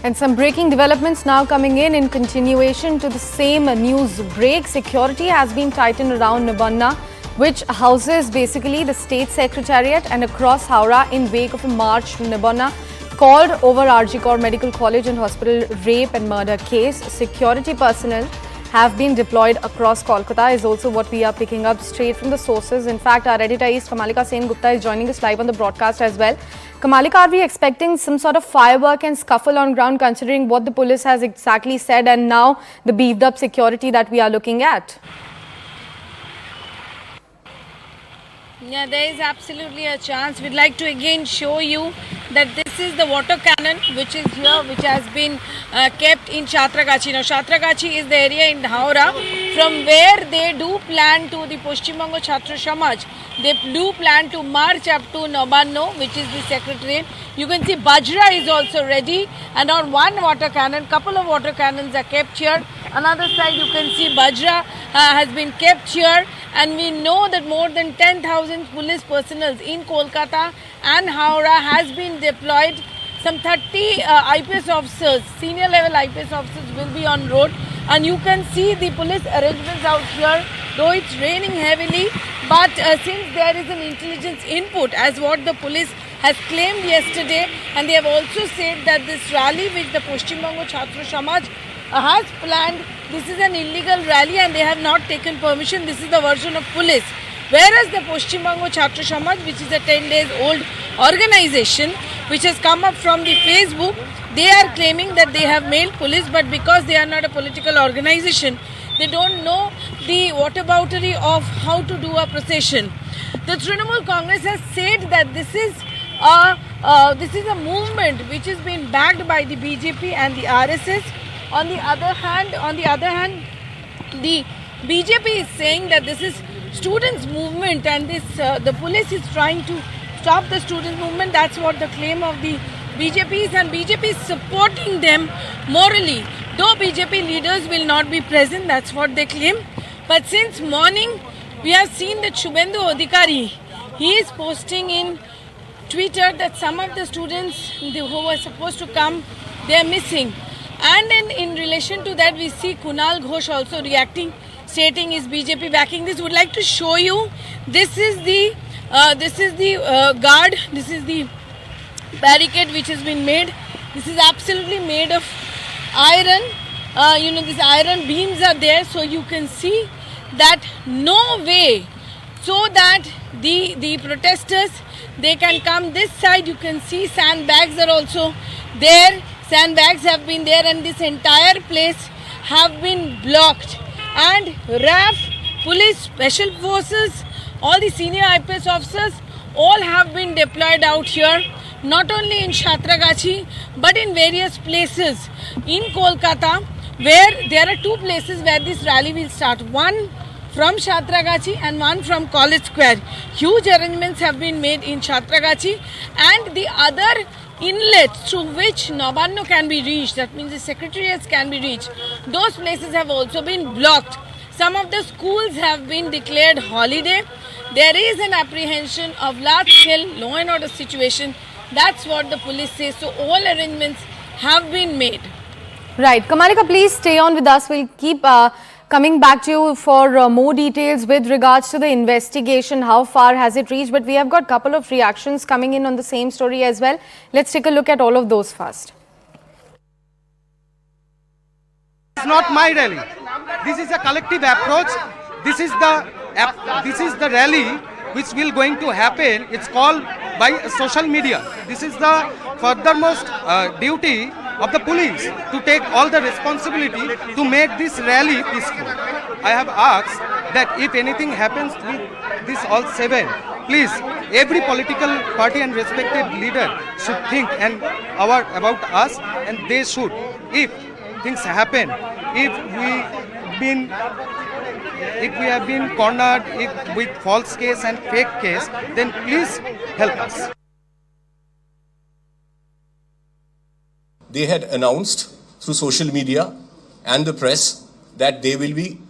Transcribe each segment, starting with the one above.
And some breaking developments now coming in continuation to the same news break. Security has been tightened around Nabanna, which houses basically the state secretariat, and across Howrah in wake of a march to Nabanna called over RG Kar Medical College and Hospital rape and murder case. Security personnel have been deployed across Kolkata is also what we are picking up straight from the sources. In fact, our editor is Kamalika Sen Gupta is joining us live on the broadcast as well. Kamalika, are we expecting some sort of firework and scuffle on ground considering what the police has exactly said and now the beefed up security that we are looking at? Yeah, there is absolutely a chance. We'd like to again show you that this is the water cannon which is here, which has been kept in Chhatragachi. Now, Chhatragachi is the area in Howrah from where they do plan to the Paschim Banga Chhatra Samaj. They do plan to march up to Nabanna, which is the secretariat. You can see Bajra is also ready, and on one water cannon, couple of water cannons are kept here. Another side you can see Bajra has been kept here, and we know that more than 10,000 police personnel in Kolkata and Howrah has been deployed. Some 30 IPS officers, senior level IPS officers will be on road, and you can see the police arrangements out here, though it's raining heavily. But since there is an intelligence input as what the police has claimed yesterday, and they have also said that this rally which the Paschim Banga Chhatra Samaj has planned, this is an illegal rally and they have not taken permission. This is the version of police. Whereas the Paschim Banga Chhatra Samaj, which is a 10 days old organization which has come up from the Facebook, they are claiming that they have mailed police, but because they are not a political organization, they don't know the whataboutery of how to do a procession. The Trinamool Congress has said that this is a movement which is being backed by the BJP and the RSS. On the other hand, the BJP is saying that this is students' movement, and this the police is trying to stop the students' movement. That's what the claim of the BJP is, and BJP is supporting them morally. Though BJP leaders will not be present, that's what they claim. But since morning, we have seen that Shubhendu Adhikari, he is posting in Twitter that some of the students who were supposed to come, they are missing. And in relation to that, we see Kunal Ghosh also reacting, stating is BJP backing this. Would like to show you. This is the guard. This is the barricade which has been made. This is absolutely made of iron. These iron beams are there, so you can see that no way, so that the protesters, they can come this side. You can see sandbags are also there. Sandbags have been there, and this entire place have been blocked. And RAF, police, special forces, all the senior IPS officers, all have been deployed out here, not only in Chhatragachi, but in various places in Kolkata, where there are two places where this rally will start. One from Chhatragachi and one from College Square. Huge arrangements have been made in Chhatragachi, and the other inlets through which Nabanna can be reached, that means the secretariats can be reached, those places have also been blocked. Some of the schools have been declared holiday. There is an apprehension of large-scale law and order situation. That's what the police says. So all arrangements have been made. Right. Kamalika, please stay on with us. We'll keep coming back to you for more details with regards to the investigation. How far has it reached? But we have got a couple of reactions coming in on the same story as well. Let's take a look at all of those first. It's not my rally. This is a collective approach. This is the rally which will going to happen. It's called by social media. This is the furthermost duty of the police to take all the responsibility to make this rally peaceful. I have asked that if anything happens with this all seven, please, every political party and respected leader should think about us, and they should. If things happen, if we have been cornered with false case and fake case, then please help us. They had announced through social media and the press that they will be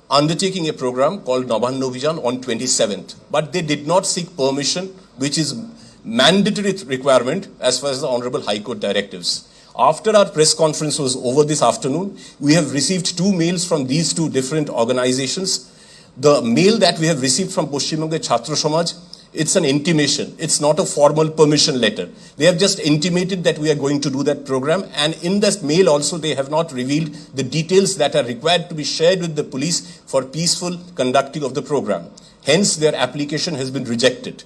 undertaking a program called Nabanna Abhijan on 27th. But they did not seek permission, which is mandatory requirement as far as the Honorable High Court directives. After our press conference was over this afternoon, we have received 2 mails from these 2 different organizations. The mail that we have received from Paschim Bangla Chhatra Samaj, it's an intimation. It's not a formal permission letter. They have just intimated that we are going to do that program, and in this mail also they have not revealed the details that are required to be shared with the police for peaceful conducting of the program. Hence, their application has been rejected.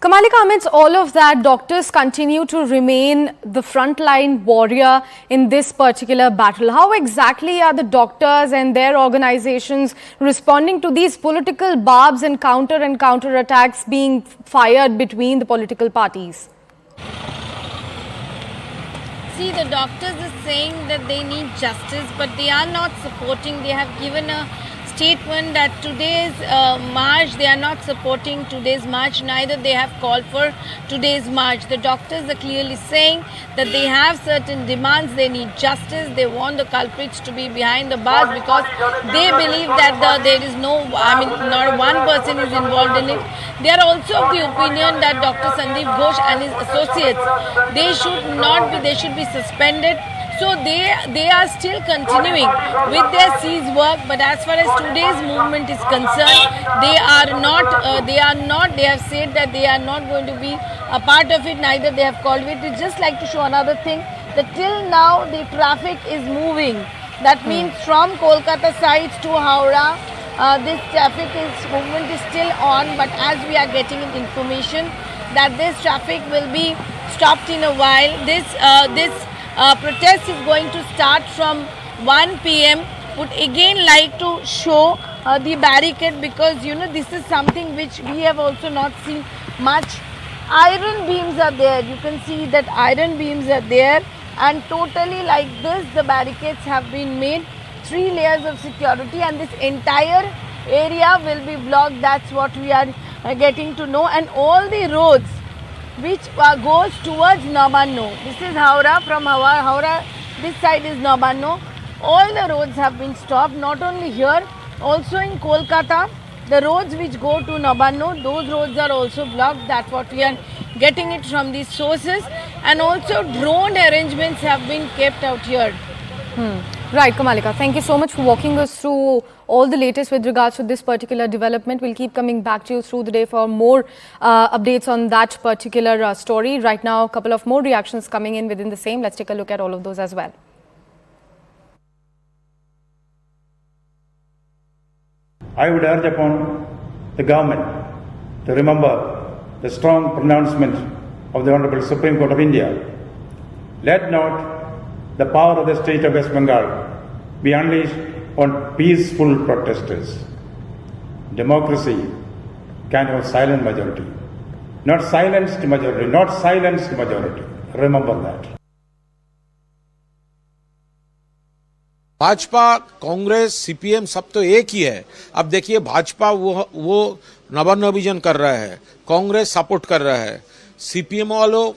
Kamalika, amidst all of that, doctors continue to remain the frontline warrior in this particular battle. How exactly are the doctors and their organizations responding to these political barbs and counter attacks being fired between the political parties? See, the doctors are saying that they need justice, but they are not supporting. They have given a statement that today's march, they are not supporting today's march, neither they have called for today's march. The doctors are clearly saying that they have certain demands, they need justice, they want the culprits to be behind the bars because they believe that there is not one person is involved in it. They are also of the opinion that Dr. Sandeep Ghosh and his associates, they should be suspended. So they are still continuing with their siege work, but as far as today's movement is concerned, they have said that they are not going to be a part of it, neither they have called it. It's just like to show another thing, that till now the traffic is moving. That means from Kolkata sides to Howrah, this movement is still on, but as we are getting information that this traffic will be stopped in a while. This protest is going to start from 1 p.m. Would again like to show the barricade, because this is something which we have also not seen much. Iron beams are there. You can see that iron beams are there, and totally like this the barricades have been made. 3 layers of security, and this entire area will be blocked. That's what we are getting to know. And all the roads which goes towards Nabanno. This is Howrah. From Howrah, this side is Nabanno. All the roads have been stopped, not only here, also in Kolkata. The roads which go to Nabanno, those roads are also blocked. That's what we are getting it from these sources. And also drone arrangements have been kept out here. Right, Kamalika, thank you so much for walking us through all the latest with regards to this particular development. We'll keep coming back to you through the day for more updates on that particular story. Right now, a couple of more reactions coming in within the same. Let's take a look at all of those as well. I would urge upon the government to remember the strong pronouncement of the Honorable Supreme Court of India. Let not the power of the state of West Bengal be unleashed on peaceful protesters. Democracy can have silent majority, not silenced majority, not silenced majority. Remember that. Bhajpa, Congress, CPM सब तो एक ही है। अब देखिए भाजपा वो नवान्न अभियान कर रहा है, कांग्रेस सपोर्ट कर रहा है, सीपीएम वालों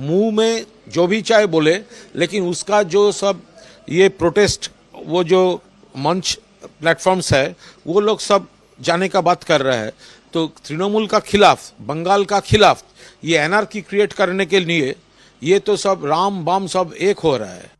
मुंह में जो भी चाहे बोले, लेकिन उसका जो सब ये प्रोटेस्ट वो जो मंच प्लेटफॉर्म्स है वो लोग सब जाने का बात कर रहा है। तो तृणमूल का खिलाफ, बंगाल का खिलाफ ये एनआरकी क्रिएट करने के लिए ये तो सब राम बाम सब एक हो रहा है।